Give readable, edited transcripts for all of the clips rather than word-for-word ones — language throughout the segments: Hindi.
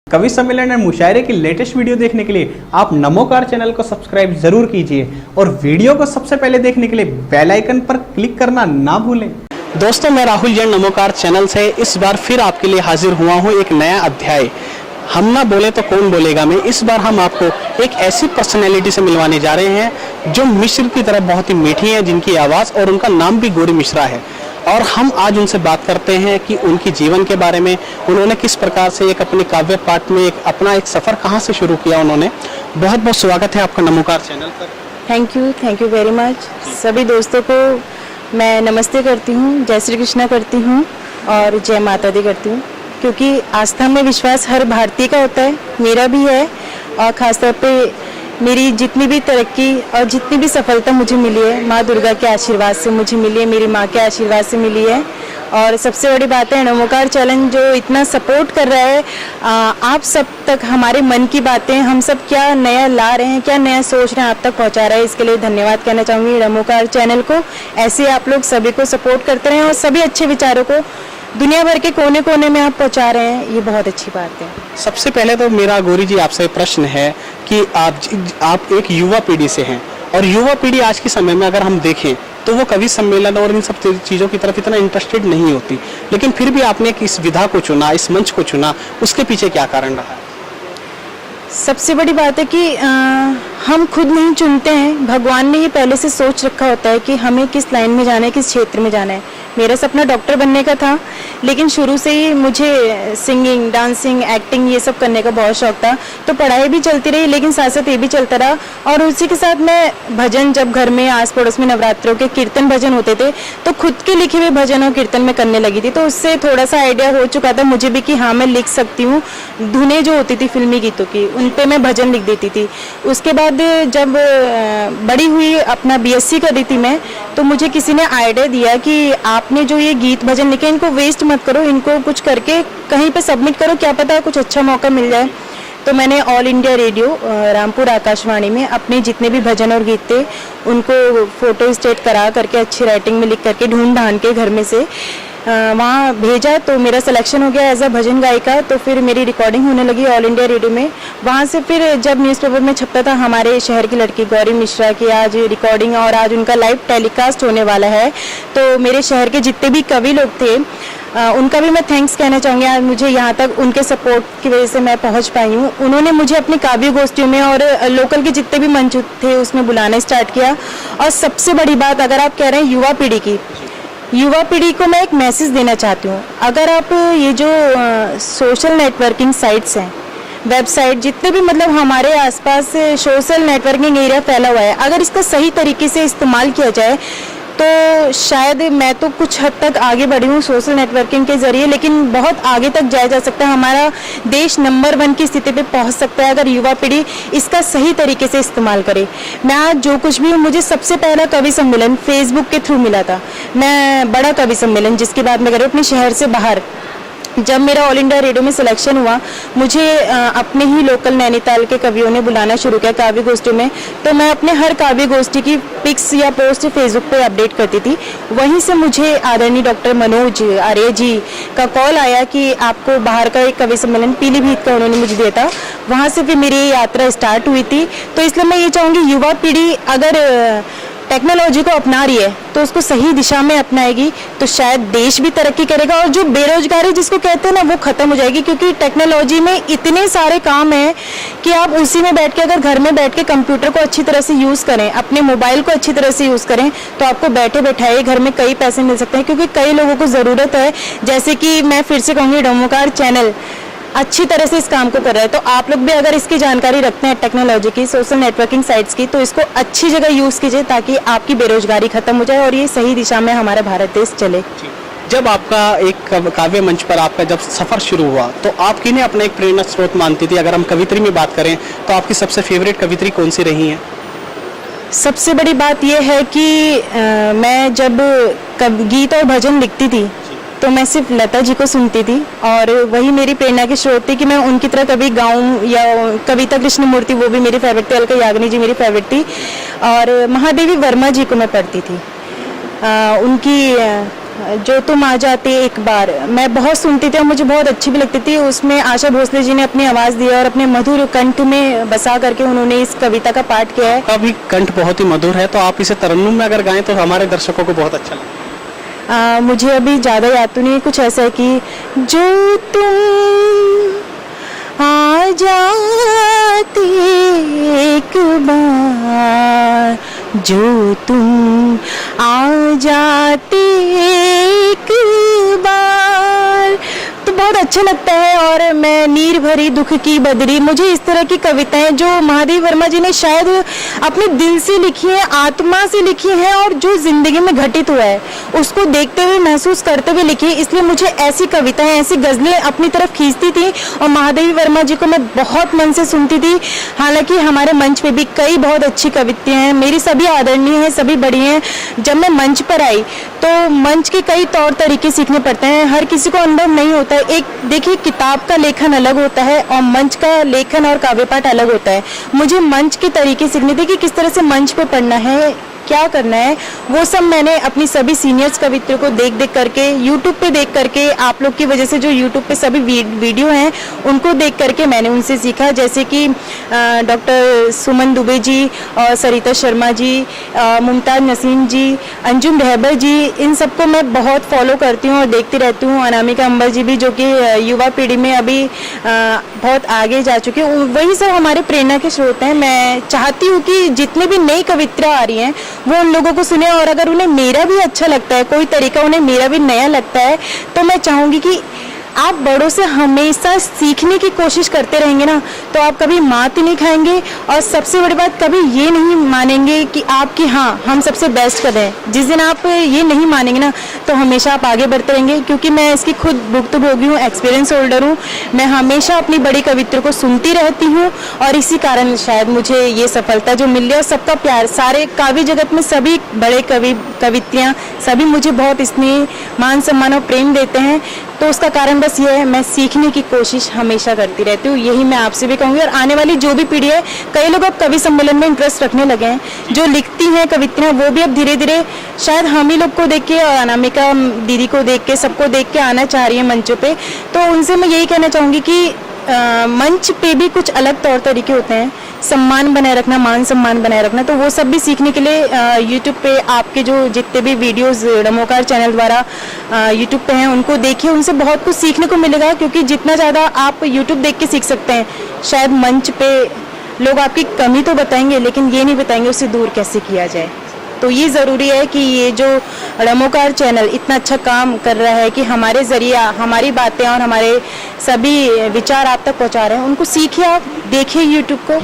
कवि सम्मेलन और मुशायरे की लेटेस्ट वीडियो देखने के लिए आप नमोकार चैनल को सब्सक्राइब जरूर कीजिए और वीडियो को सबसे पहले देखने के लिए बेल आइकन पर क्लिक करना ना भूलें। दोस्तों, मैं राहुल जैन नमोकार चैनल से इस बार फिर आपके लिए हाजिर हुआ हूँ एक नया अध्याय। हम ना बोले तो कौन बोलेगा में इस बार हम आपको एक ऐसी पर्सनैलिटी से मिलवाने जा रहे हैं जो मिश्र की तरह बहुत ही मीठी है, जिनकी आवाज़ और उनका नाम भी गौरी मिश्रा है। और हम आज उनसे बात करते हैं कि उनकी जीवन के बारे में, उन्होंने किस प्रकार से एक अपने काव्य पाठ में अपना एक सफ़र कहाँ से शुरू किया उन्होंने। बहुत बहुत स्वागत है आपका नमोकार चैनल पर। Thank you very much. सभी दोस्तों को मैं नमस्ते करती हूँ, जय श्री कृष्णा करती हूँ और जय माता दी करती हूँ, क्योंकि आस्था में विश्वास हर भारतीय का होता है, मेरा भी है। और ख़ासतौर पे मेरी जितनी भी तरक्की और जितनी भी सफलता मुझे मिली है, माँ दुर्गा के आशीर्वाद से मुझे मिली है, मेरी माँ के आशीर्वाद से मिली है। और सबसे बड़ी बात है नमोकार चैनल जो इतना सपोर्ट कर रहा है, आप सब तक हमारे मन की बातें, हम सब क्या नया ला रहे हैं, क्या नया सोच रहे हैं, आप तक पहुंचा रहे हैं। इसके लिए धन्यवाद कहना चाहूँगी नमोकार चैनल को। ऐसे आप लोग सभी को सपोर्ट करते रहें और सभी अच्छे विचारों को दुनिया भर के कोने कोने में आप पहुंचा रहे हैं, ये बहुत अच्छी बात है। सबसे पहले तो मेरा गौरी जी आपसे प्रश्न है कि आप एक युवा पीढ़ी से हैं और युवा पीढ़ी आज के समय में अगर हम देखें तो वो कवि सम्मेलन और इन सब चीज़ों की तरफ इतना इंटरेस्टेड नहीं होती, लेकिन फिर भी आपने इस विधा को चुना, इस मंच को चुना, उसके पीछे क्या कारण रहा? सबसे बड़ी बात है कि हम खुद नहीं चुनते हैं, भगवान ने ये पहले से सोच रखा होता है कि हमें किस लाइन में जाना है, किस क्षेत्र में जाना है। मेरा सपना डॉक्टर बनने का था, लेकिन शुरू से ही मुझे सिंगिंग, डांसिंग, एक्टिंग ये सब करने का बहुत शौक था। तो पढ़ाई भी चलती रही, लेकिन साथ साथ ये भी चलता रहा। और उसी के साथ मैं भजन, जब घर में आस पड़ोस में नवरात्रों के कीर्तन भजन होते थे तो खुद के लिखे हुए भजन और कीर्तन में करने लगी थी। तो उससे थोड़ा सा आइडिया हो चुका था मुझे भी कि हाँ मैं लिख सकती हूँ। धुनें जो होती थी फिल्मी गीतों की, उन पर मैं भजन लिख देती थी। उसके बाद जब बड़ी हुई, अपना BSc कर रही थी मैं, तो मुझे किसी ने आइडिया दिया कि आपने जो ये गीत भजन लिखे इनको वेस्ट मत करो, इनको कुछ करके कहीं पे सबमिट करो, क्या पता कुछ अच्छा मौका मिल जाए। तो मैंने all India radio Rampur Akashvani में अपने जितने भी भजन और गीत थे उनको फोटो स्टेट करा करके, अच्छी राइटिंग में लिख करके, ढूंढ ढांढ के घर में से वहाँ भेजा। तो मेरा सिलेक्शन हो गया एज अ भजन गायिका। तो फिर मेरी रिकॉर्डिंग होने लगी ऑल इंडिया रेडियो में। वहाँ से फिर जब न्यूज़पेपर में छपता था हमारे शहर की लड़की गौरी मिश्रा की आज रिकॉर्डिंग और आज उनका लाइव टेलीकास्ट होने वाला है, तो मेरे शहर के जितने भी कवि लोग थे उनका भी मैं थैंक्स कहना चाहूँगी। आज मुझे यहाँ तक उनके सपोर्ट की वजह से मैं पहुँच पाई हूँ। उन्होंने मुझे अपनी काव्य गोष्ठियों में और लोकल के जितने भी मंच थे उसमें बुलाना स्टार्ट किया। और सबसे बड़ी बात, अगर आप कह रहे हैं युवा पीढ़ी को मैं एक मैसेज देना चाहती हूँ। अगर आप ये जो सोशल नेटवर्किंग साइट्स हैं, वेबसाइट, जितने भी मतलब हमारे आसपास सोशल नेटवर्किंग एरिया फैला हुआ है, अगर इसका सही तरीके से इस्तेमाल किया जाए तो शायद मैं तो कुछ हद तक आगे बढ़ी हूँ सोशल नेटवर्किंग के ज़रिए, लेकिन बहुत आगे तक जाया जा सकता है। हमारा देश नंबर 1 की स्थिति पे पहुँच सकता है अगर युवा पीढ़ी इसका सही तरीके से इस्तेमाल करे। मैं आज जो कुछ भी हूँ, मुझे सबसे पहला कवि सम्मेलन फेसबुक के थ्रू मिला था। मैं बड़ा कवि सम्मेलन जिसकी बात मैं करूँ अपने शहर से बाहर, जब मेरा ऑल इंडिया रेडियो में सिलेक्शन हुआ, मुझे अपने ही लोकल नैनीताल के कवियों ने बुलाना शुरू किया काव्य गोष्ठी में। तो मैं अपने हर काव्य गोष्ठी की पिक्स या पोस्ट फेसबुक पे अपडेट करती थी। वहीं से मुझे आदरणीय डॉक्टर मनोज आर्य जी का कॉल आया कि आपको बाहर का एक कवि सम्मेलन पीलीभीत का उन्होंने मुझे दिया था। वहाँ से फिर मेरी यात्रा स्टार्ट हुई थी। तो इसलिए मैं ये चाहूँगी युवा पीढ़ी अगर टेक्नोलॉजी को अपना रही है तो उसको सही दिशा में अपनाएगी तो शायद देश भी तरक्की करेगा और जो बेरोजगारी जिसको कहते हैं ना वो खत्म हो जाएगी। क्योंकि टेक्नोलॉजी में इतने सारे काम हैं कि आप उसी में बैठ के, अगर घर में बैठ के कंप्यूटर को अच्छी तरह से यूज़ करें, अपने मोबाइल को अच्छी तरह से यूज़ करें, तो आपको बैठे बैठाए घर में कई पैसे मिल सकते हैं। क्योंकि कई लोगों को ज़रूरत है, जैसे कि मैं फिर से कहूँगी नमोकार चैनल अच्छी तरह से इस काम को कर रहा है। तो आप लोग भी अगर इसकी जानकारी रखते हैं टेक्नोलॉजी की, सोशल नेटवर्किंग साइट्स की, तो इसको अच्छी जगह यूज़ कीजिए ताकि आपकी बेरोजगारी खत्म हो जाए और ये सही दिशा में हमारा भारत देश चले। जब आपका एक काव्य मंच पर आपका जब सफ़र शुरू हुआ तो आप किन्हें अपना एक प्रेरणा स्रोत मानती थी? अगर हम कवित्री में बात करें तो आपकी सबसे फेवरेट कवित्री कौन सी रही है? सबसे बड़ी बात यह है कि मैं जब गीत और भजन लिखती थी तो मैं सिर्फ लता जी को सुनती थी और वही मेरी प्रेरणा की स्रोत थी कि मैं उनकी तरह कभी गाऊं। या कविता कृष्णमूर्ति वो भी मेरी फेवरेट थी, अलका याग्निक जी मेरी फेवरेट थी और महादेवी वर्मा जी को मैं पढ़ती थी। उनकी जो तुम आ जाते एक बार, मैं बहुत सुनती थी और मुझे बहुत अच्छी भी लगती थी। उसमें आशा भोसले जी ने अपनी आवाज़ दी है और अपने मधुर कंठ में बसा करके उन्होंने इस कविता का पाठ किया है। आपका भी कंठ बहुत ही मधुर है, तो आप इसे तरन्नुम में अगर गाएं तो हमारे दर्शकों को बहुत अच्छा लगेगा। मुझे अभी ज़्यादा याद तो नहीं है, कुछ ऐसा है कि जो तुम आ जाते एक बार, जो तुम आ जाते एक बार, तो बहुत अच्छा लगता है। और मैं नीर भरी दुख की बदरी, मुझे इस तरह की कविताएं जो महादेव वर्मा जी ने शायद अपने दिल से लिखी है, आत्मा से लिखी है और जो जिंदगी में घटित हुआ है उसको देखते हुए महसूस करते हुए लिखी है, इसलिए मुझे ऐसी कविताएं, ऐसी गजलें अपनी तरफ खींचती थी और महादेव वर्मा जी को मैं बहुत मन से सुनती थी। हालांकि हमारे मंच पे भी कई बहुत अच्छी कविताएं हैं, मेरी सभी आदरणीय हैं, सभी बड़ी हैं। जब मैं मंच पर आई तो मंच के कई तौर तरीके सीखने पड़ते हैं, हर किसी को अनुभव नहीं होता है। एक देखिए, किताब का लेखन अलग होता है और मंच का लेखन और काव्य पाठ अलग होता है। मुझे मंच के तरीके सीखने थे कि किस तरह से मंच पे पढ़ना है, क्या करना है, वो सब मैंने अपनी सभी सीनियर्स कवित्रियों को देख देख करके, यूट्यूब पे देख करके, आप लोग की वजह से जो यूट्यूब पे सभी वीडियो हैं उनको देख करके मैंने उनसे सीखा। जैसे कि डॉक्टर सुमन दुबे जी और सरिता शर्मा जी, मुमताज़ नसीम जी, अंजुम रहबर जी, इन सबको मैं बहुत फॉलो करती हूँ और देखती रहती हूँ। अनामिका अंबर जी भी, जो कि युवा पीढ़ी में अभी बहुत आगे जा चुके हैं, वही सब हमारे प्रेरणा के स्रोत हैं। मैं चाहती हूँ कि जितने भी नई कवित्रा आ रही हैं वो उन लोगों को सुने और अगर उन्हें मेरा भी अच्छा लगता है, कोई तरीका उन्हें मेरा भी नया लगता है, तो मैं चाहूँगी कि आप बड़ों से हमेशा सीखने की कोशिश करते रहेंगे ना, तो आप कभी मात नहीं खाएंगे और सबसे बड़ी बात, कभी ये नहीं मानेंगे कि आपकी हाँ हम सबसे बेस्ट कर रहे हैं। जिस दिन आप ये नहीं मानेंगे ना, तो हमेशा आप आगे बढ़ते रहेंगे। क्योंकि मैं इसकी खुद भुक्तभोगी हूँ, एक्सपीरियंस होल्डर हूँ। मैं हमेशा अपनी बड़ी कवित्रों को सुनती रहती हूँ और इसी कारण शायद मुझे ये सफलता जो मिल रही है और सबका प्यार, सारे काव्य जगत में सभी बड़े कवित्रियाँ सभी मुझे बहुत स्नेह, मान सम्मान और प्रेम देते हैं। तो उसका कारण बस ये है, मैं सीखने की कोशिश हमेशा करती रहती हूँ। यही मैं आपसे भी कहूँगी और आने वाली जो भी पीढ़ी है, कई लोग अब कवि सम्मेलन में इंटरेस्ट रखने लगे हैं, जो लिखती हैं कवित्रियाँ वो भी अब धीरे धीरे शायद हम ही लोग को देख के और अनामिका दीदी को देख के, सबको देख के आना चाह रही है मंचों पे। तो उनसे मैं यही कहना चाहूँगी कि मंच पे भी कुछ अलग तौर तरीके होते हैं, सम्मान बनाए रखना, मान सम्मान बनाए रखना, तो वो सब भी सीखने के लिए यूट्यूब पे आपके जो जितने भी वीडियोस नमोकार चैनल द्वारा यूट्यूब पे हैं उनको देखिए, उनसे बहुत कुछ सीखने को मिलेगा। क्योंकि जितना ज़्यादा आप यूट्यूब देख के सीख सकते हैं, शायद मंच पे लोग आपकी कमी तो बताएंगे लेकिन ये नहीं बताएंगे उसे दूर कैसे किया जाए। तो ये ज़रूरी है कि ये जो नमोकार चैनल इतना अच्छा काम कर रहा है कि हमारे ज़रिए हमारी बातें और हमारे सभी विचार आप तक पहुंचा रहे हैं, उनको सीखिए, आप देखिए यूट्यूब को,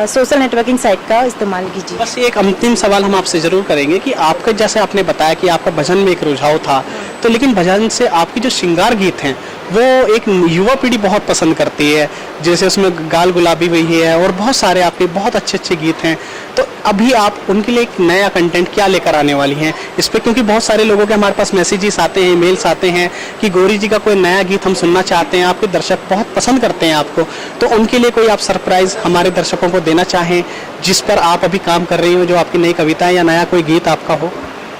सोशल नेटवर्किंग साइट का इस्तेमाल कीजिए। बस एक अंतिम सवाल हम आपसे ज़रूर करेंगे कि आपका, जैसे आपने बताया कि आपका भजन में एक रुझाव था, तो लेकिन भजन से आपकी जो श्रृंगार गीत हैं वो एक युवा पीढ़ी बहुत पसंद करती है, जैसे उसमें गाल गुलाबी हुई है और बहुत सारे आपके बहुत अच्छे अच्छे गीत हैं। तो अभी आप उनके लिए एक नया कंटेंट क्या लेकर आने वाली हैं इस पर? क्योंकि बहुत सारे लोगों के हमारे पास मैसेजेस आते हैं, मेल्स आते हैं कि गौरी जी का कोई नया गीत हम सुनना चाहते हैं, आपके दर्शक बहुत पसंद करते हैं आपको, तो उनके लिए कोई आप सरप्राइज हमारे दर्शकों को देना चाहें जिस पर आप अभी काम कर रही हो, जो आपकी नई कविता या नया कोई गीत आपका हो?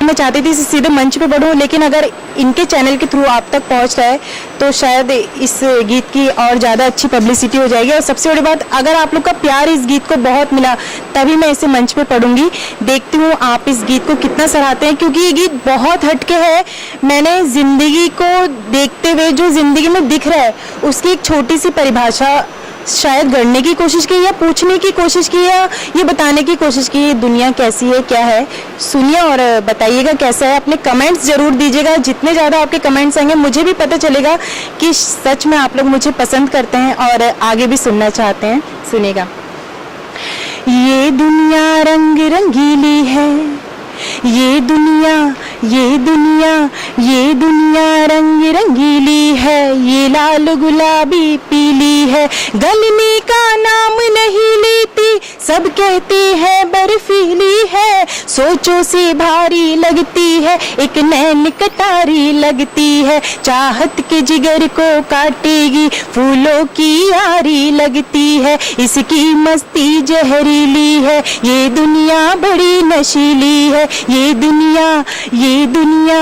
मैं चाहती थी सीधे मंच पे बढ़ूं, लेकिन अगर इनके चैनल के थ्रू आप तक पहुंच रहा है तो शायद इस गीत की और ज़्यादा अच्छी पब्लिसिटी हो जाएगी। और सबसे बड़ी बात, अगर आप लोग का प्यार इस गीत को बहुत मिला तभी मैं इसे मंच पे पढ़ूंगी। देखती हूँ आप इस गीत को कितना सराहते हैं, क्योंकि ये गीत बहुत हटके है। मैंने जिंदगी को देखते हुए जो जिंदगी में दिख रहा है उसकी एक छोटी सी परिभाषा शायद गढ़ने की कोशिश की या पूछने की कोशिश की या ये बताने की कोशिश की दुनिया कैसी है, क्या है। सुनिए और बताइएगा कैसा है, अपने कमेंट्स जरूर दीजिएगा। जितने ज़्यादा आपके कमेंट्स आएंगे मुझे भी पता चलेगा कि सच में आप लोग मुझे पसंद करते हैं और आगे भी सुनना चाहते हैं। सुनिएगा। ये दुनिया रंग रंगीली है, ये दुनिया ये दुनिया ये दुनिया रंग रंगीली है, ये लाल गुलाबी पीली है, गलने का नाम नहीं लेती, सब कहते हैं बर्फीली है, सोचों से भारी लगती है, एक नैन कटारी लगती है, चाहत के जिगर को काटेगी फूलों की यारी लगती है, इसकी मस्ती जहरीली है, ये दुनिया बड़ी नशीली है, ये दुनिया ये दुनिया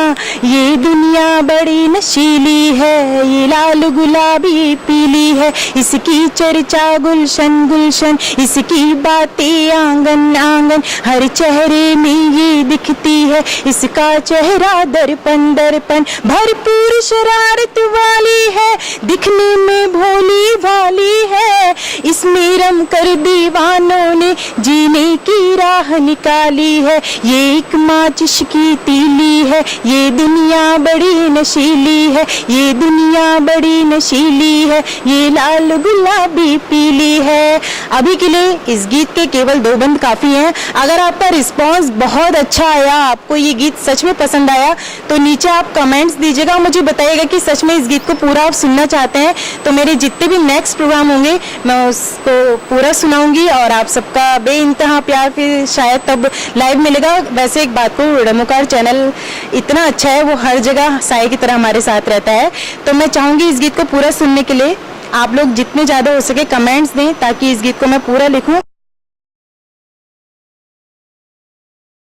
ये दुनिया बड़ी नशीली है, ये लाल गुलाबी पीली है, इसकी चर्चा गुलशन गुलशन, इसकी बातें आंगन आंगन, हर चेहरे में ये दिखती है, इसका चेहरा दर्पण दर्पण, भरपूर शरारत वाली है, दिखने में भोली भाली है, इसमें रम कर दीवानों ने जीने की राह निकाली है, ये एक माचिस की तीली है, ये दुनिया बड़ी नशीली है, ये दुनिया बड़ी नशीली है, ये लाल गुलाबी पीली है। अभी के लिए इस गीत के केवल 2 बंद काफी हैं। अगर आपका रिस्पांस बहुत अच्छा आया, आपको ये गीत सच में पसंद आया, तो नीचे आप कमेंट्स दीजिएगा, मुझे बताइएगा कि सच में इस गीत को पूरा आप सुनना चाहते हैं, तो मेरे जितने भी नेक्स्ट प्रोग्राम होंगे मैं उसको पूरा सुनाऊंगी और आप सबका बेइंतहा प्यार फिर शायद तब लाइव मिलेगा। वैसे एक बात को, नमोकार चैनल इतना अच्छा है, वो हर जगह साए की तरह हमारे साथ रहता है, तो मैं चाहूंगी इस गीत को पूरा सुनने के लिए आप लोग जितने ज़्यादा हो सके कमेंट्स दें, ताकि इस गीत को मैं पूरा लिखूं।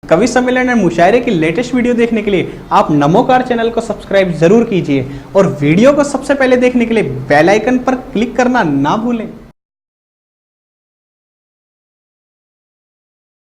कवि सम्मेलन और मुशायरे की लेटेस्ट वीडियो देखने के लिए आप नमोकार चैनल को सब्सक्राइब जरूर कीजिए और वीडियो को सबसे पहले देखने के लिए बेल आइकन पर क्लिक करना ना भूलें।